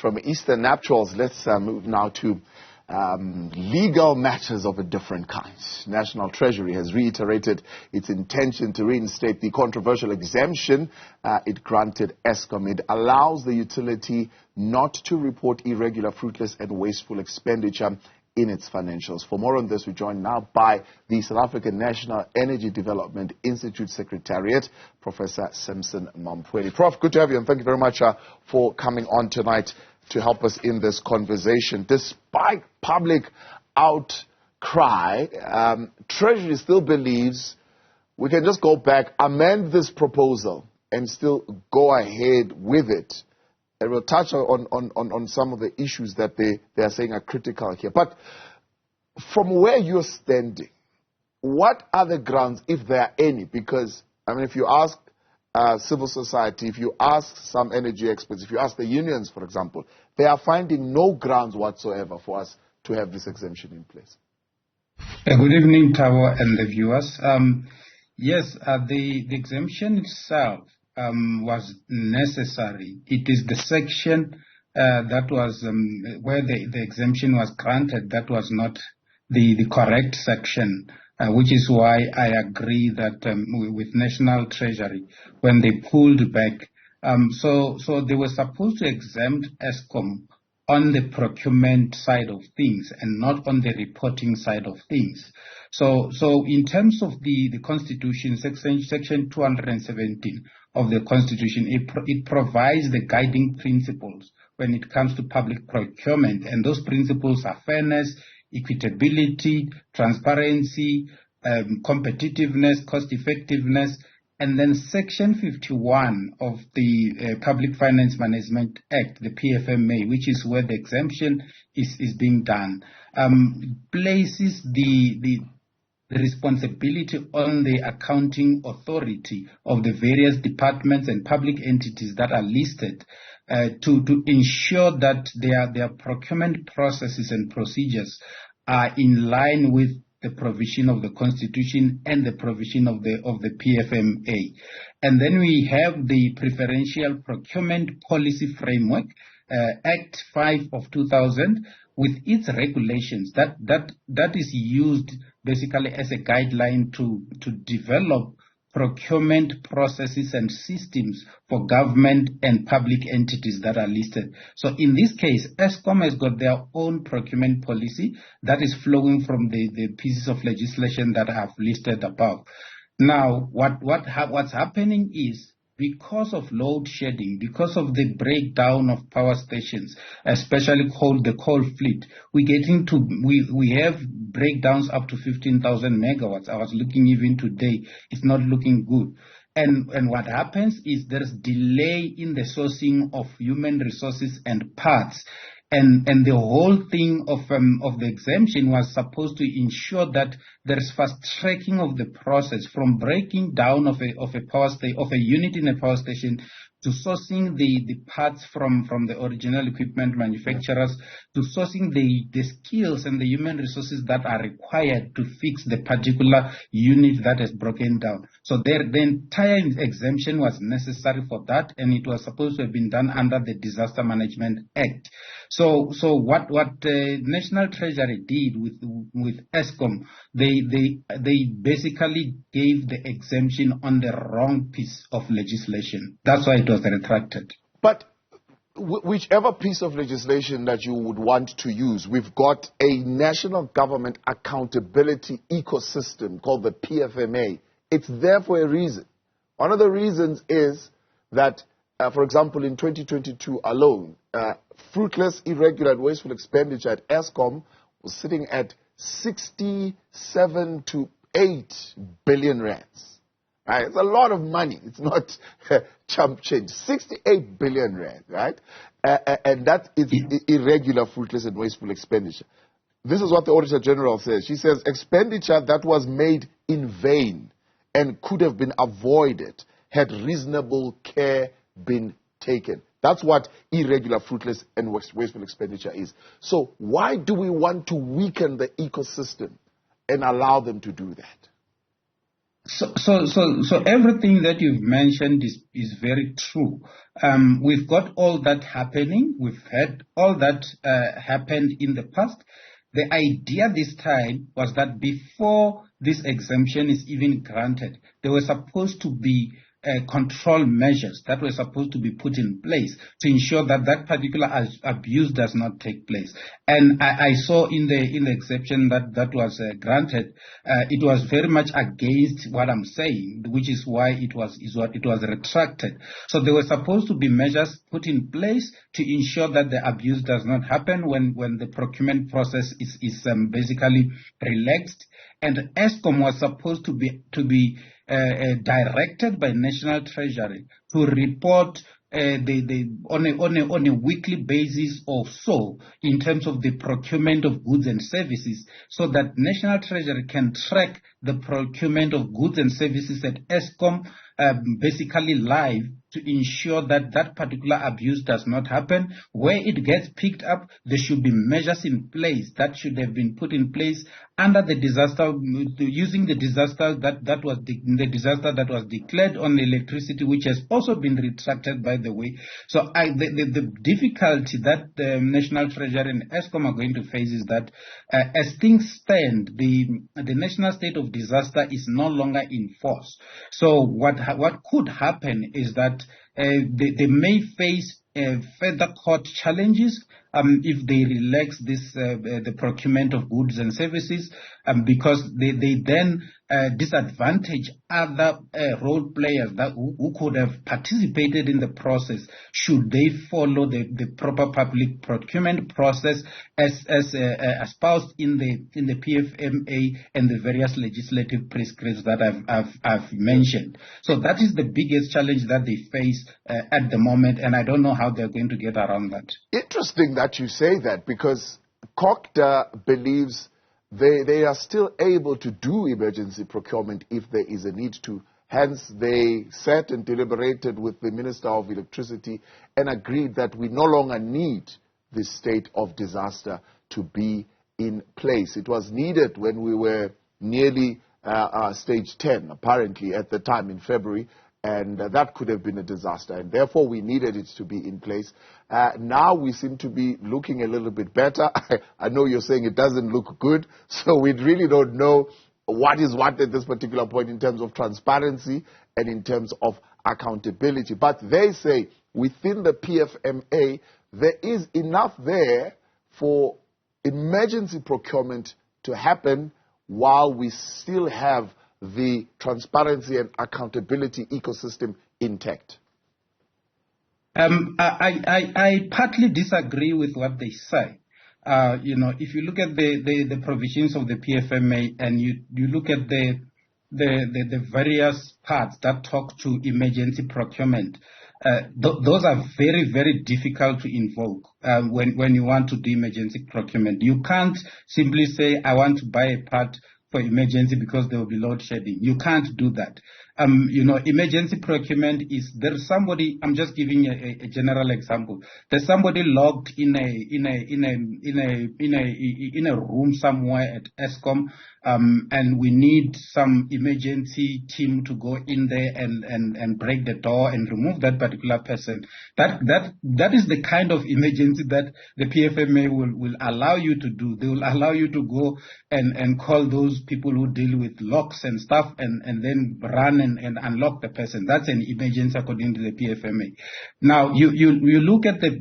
From Eastern Naturals, let's move now to legal matters of a different kind. National Treasury has reiterated its intention to reinstate the controversial exemption it granted Eskom. It allows the utility not to report irregular, fruitless and wasteful expenditure in its financials. For more on this, we're joined now by the South African National Energy Development Institute Secretariat, Professor Sampson Mamphweli. Prof, good to have you, and thank you very much for coming on tonight to help us in this conversation. Despite public outcry, Treasury still believes we can just go back, amend this proposal, and still go ahead with it. And we'll touch on some of the issues that they are saying are critical here. But from where you're standing, what are the grounds, if there are any? Because, I mean, if you ask civil society, if you ask some energy experts, if you ask the unions, for example, they are finding no grounds whatsoever for us to have this exemption in place. Good evening, Tavo and the viewers. Yes, the exemption itself was necessary. It is the section that was where the exemption was granted that was not the correct section, which is why I agree that with National Treasury when they pulled back. So they were supposed to exempt Eskom on the procurement side of things and not on the reporting side of things. So in terms of the Constitution, section 217 of the Constitution, it provides the guiding principles when it comes to public procurement, and those principles are fairness, equitability, transparency, competitiveness, cost effectiveness. And then Section 51 of the Public Finance Management Act, the PFMA, which is where the exemption is being done, places the responsibility on the accounting authority of the various departments and public entities that are listed to ensure that their procurement processes and procedures are in line with the provision of the Constitution and the provision of the PFMA. And then we have the Preferential Procurement Policy Framework, Act 5 of 2000, with its regulations that is used basically as a guideline to develop procurement processes and systems for government and public entities that are listed. So in this case, Eskom has got their own procurement policy that is flowing from the pieces of legislation that I have listed above. Now, what's happening is, because of load shedding, because of the breakdown of power stations, especially the coal fleet, we have breakdowns up to 15,000 megawatts. I was looking even today; it's not looking good. And what happens is there's delay in the sourcing of human resources and parts. And the whole thing of the exemption was supposed to ensure that there's fast tracking of the process from breaking down of a unit in a power station to sourcing the parts from the original equipment manufacturers, to sourcing the skills and the human resources that are required to fix the particular unit that has broken down. So the entire exemption was necessary for that, and it was supposed to have been done under the Disaster Management Act. So what the National Treasury did with Eskom, they basically gave the exemption on the wrong piece of legislation. That's why it was retracted. But whichever piece of legislation that you would want to use, we've got a national government accountability ecosystem called the PFMA. It's there for a reason. One of the reasons is that, for example, in 2022 alone, fruitless, irregular, and wasteful expenditure at Eskom was sitting at 67 to 8 billion rands. Right? It's a lot of money. It's not chump change. 68 billion rand, right? And that is irregular, fruitless, and wasteful expenditure. This is what the Auditor General says. She says expenditure that was made in vain and could have been avoided had reasonable care been taken. That's what irregular, fruitless, and wasteful expenditure is. So why do we want to weaken the ecosystem and allow them to do that? So everything that you've mentioned is very true. We've got all that happening. We've had all that happened in the past. The idea this time was that before this exemption is even granted, there were supposed to be control measures that were supposed to be put in place to ensure that that particular abuse does not take place. And I saw in the exception that was granted, it was very much against what I'm saying, which is why it was retracted. So there were supposed to be measures put in place to ensure that the abuse does not happen when the procurement process is basically relaxed. And Eskom was supposed to be directed by National Treasury to report on a weekly basis or so in terms of the procurement of goods and services, so that National Treasury can track the procurement of goods and services at Eskom basically live, to ensure that that particular abuse does not happen. Where it gets picked up, there should be measures in place that should have been put in place under the disaster, using the disaster that was declared on electricity, which has also been retracted, by the way. So the difficulty that the National Treasury and Eskom are going to face is that as things stand, the national state of disaster is no longer in force. So what could happen is that they may face further court challenges if they relax the procurement of goods and services, because they then disadvantage other role players who could have participated in the process should they follow the proper public procurement process as espoused in the PFMA and the various legislative prescripts that I've mentioned. So that is the biggest challenge that they face at the moment, and I don't know how they're going to get around that. Interesting that you say that, because COCTA believes they are still able to do emergency procurement if there is a need to. Hence, they sat and deliberated with the Minister of Electricity and agreed that we no longer need this state of disaster to be in place. It was needed when we were nearly stage 10, apparently, at the time in February, and that could have been a disaster, and therefore we needed it to be in place. Now we seem to be looking a little bit better. I know you're saying it doesn't look good, so we really don't know what is what at this particular point in terms of transparency and in terms of accountability. But they say within the PFMA, there is enough there for emergency procurement to happen while we still have the transparency and accountability ecosystem intact. I partly disagree with what they say. If you look at the provisions of the PFMA and you look at the various parts that talk to emergency procurement, those are very, very difficult to invoke when you want to do emergency procurement. You can't simply say, I want to buy a part for emergency because there will be load shedding. You can't do that. Emergency procurement is, there's somebody, I'm just giving a general example. There's somebody locked in a room somewhere at Eskom, and we need some emergency team to go in there and break the door and remove that particular person. That is the kind of emergency that the PFMA will allow you to do. They will allow you to go and call those people who deal with locks and stuff and then run and unlock the person. That's an emergency according to the PFMA. Now you look at the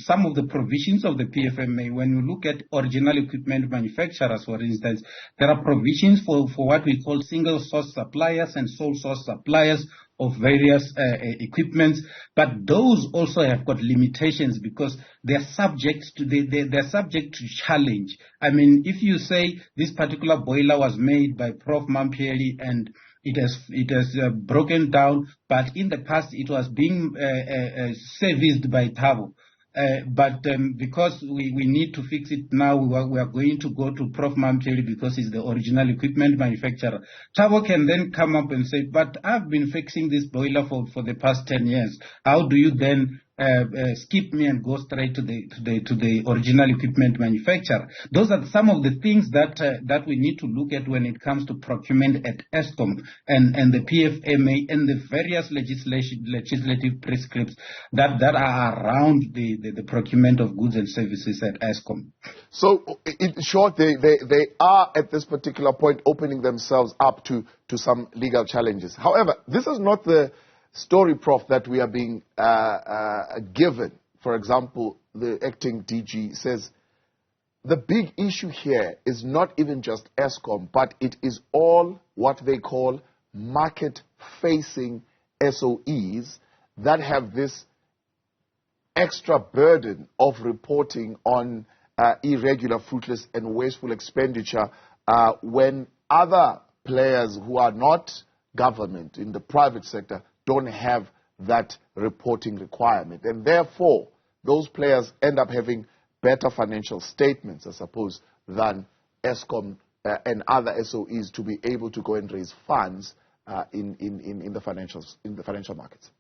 some of the provisions of the PFMA. When you look at original equipment manufacturers, for instance, there are provisions for what we call single source suppliers and sole source suppliers of various equipments, but those also have got limitations because they're subject to challenge. I mean, if you say this particular boiler was made by Prof Mamphweli and it has broken down, but in the past it was being serviced by Thabo. But because we need to fix it now, we are going to go to Prof Mamphweli because he's the original equipment manufacturer. Thabo can then come up and say, but I've been fixing this boiler for the past 10 years. How do you then skip me and go straight to the original equipment manufacturer. Those are some of the things that we need to look at when it comes to procurement at Eskom and the PFMA and the various legislative prescripts that are around the procurement of goods and services at Eskom. So, in short, they are at this particular point opening themselves up to some legal challenges. However, this is not the story, Prof, that we are being given. For example, the acting DG says the big issue here is not even just Eskom, but it is all what they call market-facing SOEs that have this extra burden of reporting on irregular, fruitless, and wasteful expenditure when other players who are not government in the private sector don't have that reporting requirement. And therefore, those players end up having better financial statements, I suppose, than Eskom and other SOEs to be able to go and raise funds in the financial markets.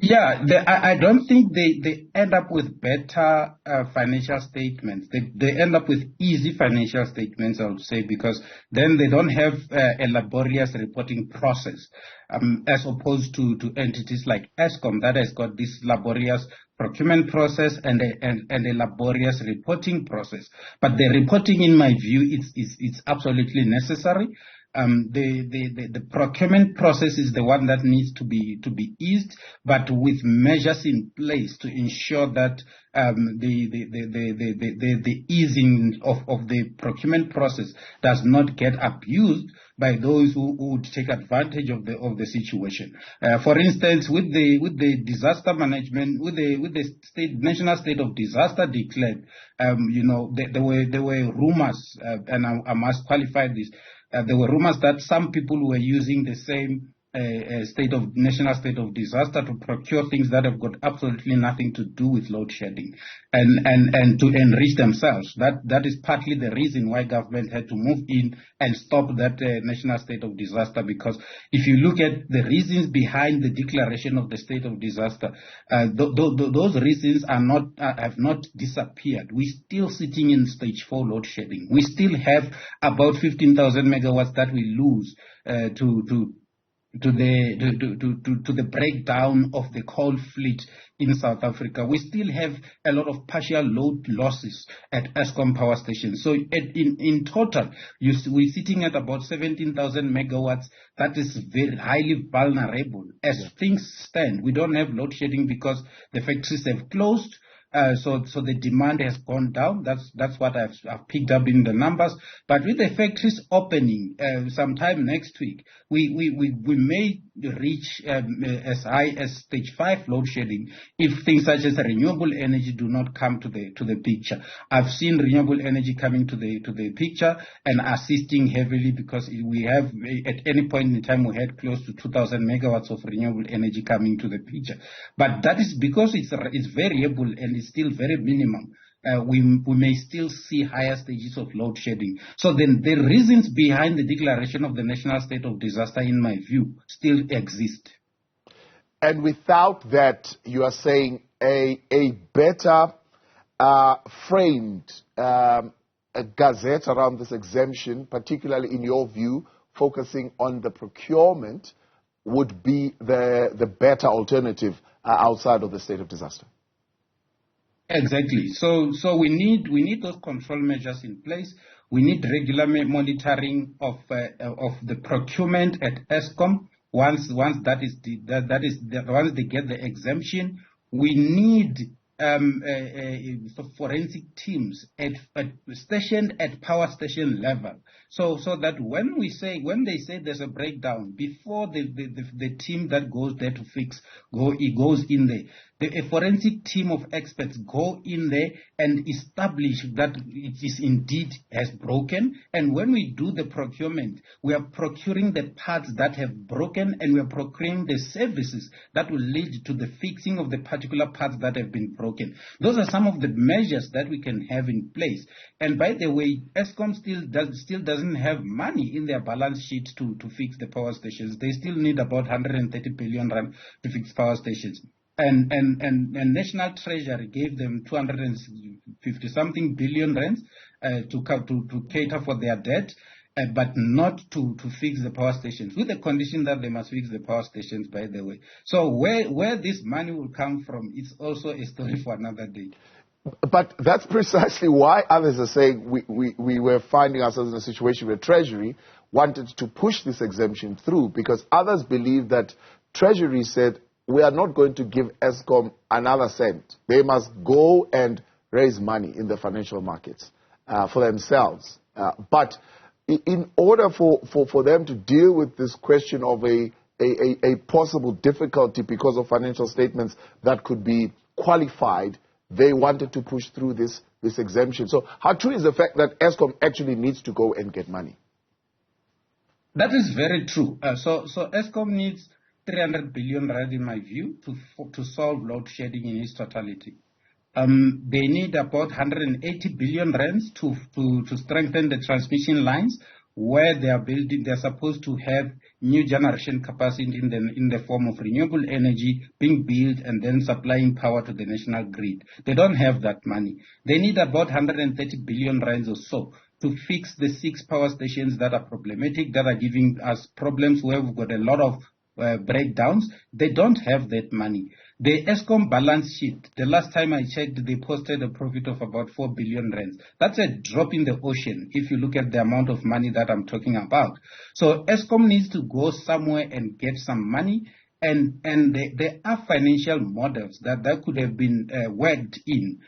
Yeah, I don't think they end up with better financial statements. They end up with easy financial statements, I would say, because then they don't have a laborious reporting process, as opposed to entities like Eskom that has got this laborious procurement process and a laborious reporting process. But the reporting, in my view, it's absolutely necessary. The procurement process is the one that needs to be eased, but with measures in place to ensure that the easing of the procurement process does not get abused by those who would take advantage of the situation. For instance, with the disaster management, with the national state of disaster declared, there were rumors, and I must qualify this. There were rumors that some people were using the same national state of disaster to procure things that have got absolutely nothing to do with load shedding and to enrich themselves. That is partly the reason why government had to move in and stop that national state of disaster, because if you look at the reasons behind the declaration of the state of disaster, those reasons have not disappeared. We're still sitting in stage 4 load shedding. We still have about 15,000 megawatts that we lose to the breakdown of the coal fleet in South Africa. We still have a lot of partial load losses at Eskom power stations. So in total, we're sitting at about 17,000 megawatts. That is very highly vulnerable. As things stand, we don't have load shedding because the factories have closed. So the demand has gone down. That's what I've picked up in the numbers. But with the factories opening sometime next week, we may reach as high as stage 5 load shedding if things such as renewable energy do not come to the picture. I've seen renewable energy coming to the picture and assisting heavily, because we have at any point in time we had close to 2,000 megawatts of renewable energy coming to the picture. But that is because it's variable and it's still very minimum. We may still see higher stages of load shedding. So then the reasons behind the declaration of the national state of disaster, in my view, still exist. And without that, you are saying a better framed gazette around this exemption, particularly in your view, focusing on the procurement, would be the better alternative outside of the state of disaster. Exactly. So we need those control measures in place. We need regular monitoring of the procurement at Eskom. Once they get the exemption, we need forensic teams stationed at power station level, so that when they say there's a breakdown, before the team that goes there to fix goes in there, a forensic team of experts go in there and establish that it is indeed has broken. And when we do the procurement, we are procuring the parts that have broken, and we are procuring the services that will lead to the fixing of the particular parts that have been broken. Those are some of the measures that we can have in place. And by the way, Eskom still doesn't have money in their balance sheet to fix the power stations. They still need about 130 billion rand to fix power stations. and National Treasury gave them 250-something billion rands to cater for their debt, but not to fix the power stations, with the condition that they must fix the power stations, by the way. So where this money will come from, it's also a story for another day. But that's precisely why others are saying we were finding ourselves in a situation where Treasury wanted to push this exemption through, because others believe that Treasury said, we are not going to give Eskom another cent. They must go and raise money in the financial markets for themselves. But in order for them to deal with this question of a possible difficulty because of financial statements that could be qualified, they wanted to push through this exemption. So how true is the fact that Eskom actually needs to go and get money? That is very true. So Eskom needs 300 billion rand, in my view, to solve load shedding in its totality. They need about 180 billion rands to strengthen the transmission lines where they are building. They're supposed to have new generation capacity in the form of renewable energy being built and then supplying power to the national grid. They don't have that money. They need about 130 billion rands or so to fix the 6 power stations that are problematic, that are giving us problems where we've got a lot of breakdowns. They don't have that money. The Eskom balance sheet, the last time I checked, they posted a profit of about 4 billion rands. That's a drop in the ocean if you look at the amount of money that I'm talking about. So Eskom needs to go somewhere and get some money, and there are financial models that could have been worked in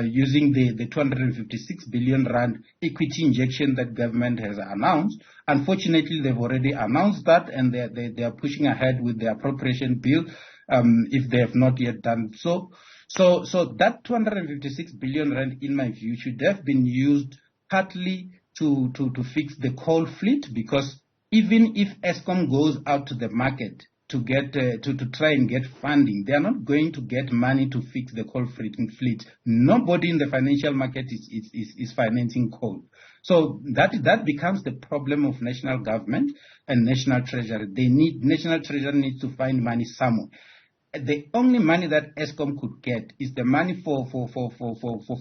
using the 256 billion rand equity injection that government has announced. Unfortunately, they've already announced that, and they are pushing ahead with the appropriation bill if they have not yet done so. So that 256 billion rand, in my view, should have been used partly to fix the coal fleet, because even if Eskom goes out to the market to get to try and get funding, they are not going to get money to fix the coal fleet. Nobody in the financial market is financing coal. So that becomes the problem of national government and National Treasury. National Treasury needs to find money somewhere. The only money that Eskom could get is the money for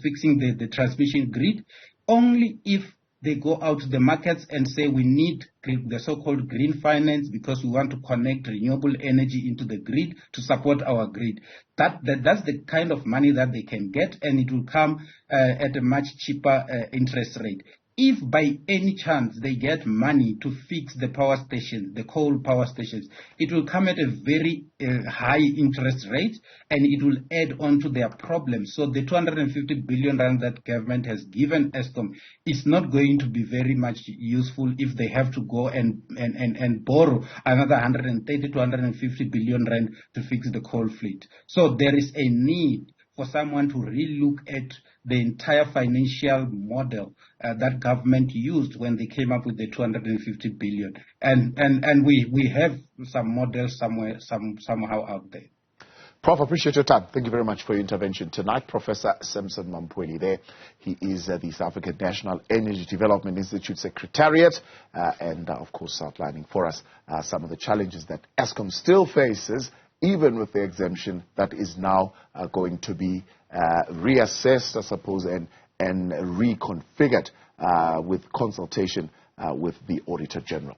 fixing the transmission grid, only if they go out to the markets and say we need the so-called green finance because we want to connect renewable energy into the grid to support our grid. That's the kind of money that they can get, and it will come at a much cheaper interest rate. If by any chance they get money to fix the power stations, the coal power stations, it will come at a very high interest rate, and it will add on to their problems. So the 250 billion rand that government has given Eskom is not going to be very much useful if they have to go and borrow another 130 to 150 billion rand to fix the coal fleet. So there is a need for someone to relook at the entire financial model that government used when they came up with the 250 billion. And we have some models somehow out there. Prof, appreciate your time. Thank you very much for your intervention tonight. Professor Sampson Mamphweli there. He is the South African National Energy Development Institute Secretariat and, of course, outlining for us some of the challenges that Eskom still faces, even with the exemption that is now going to be reassessed, I suppose, and reconfigured with consultation with the Auditor General.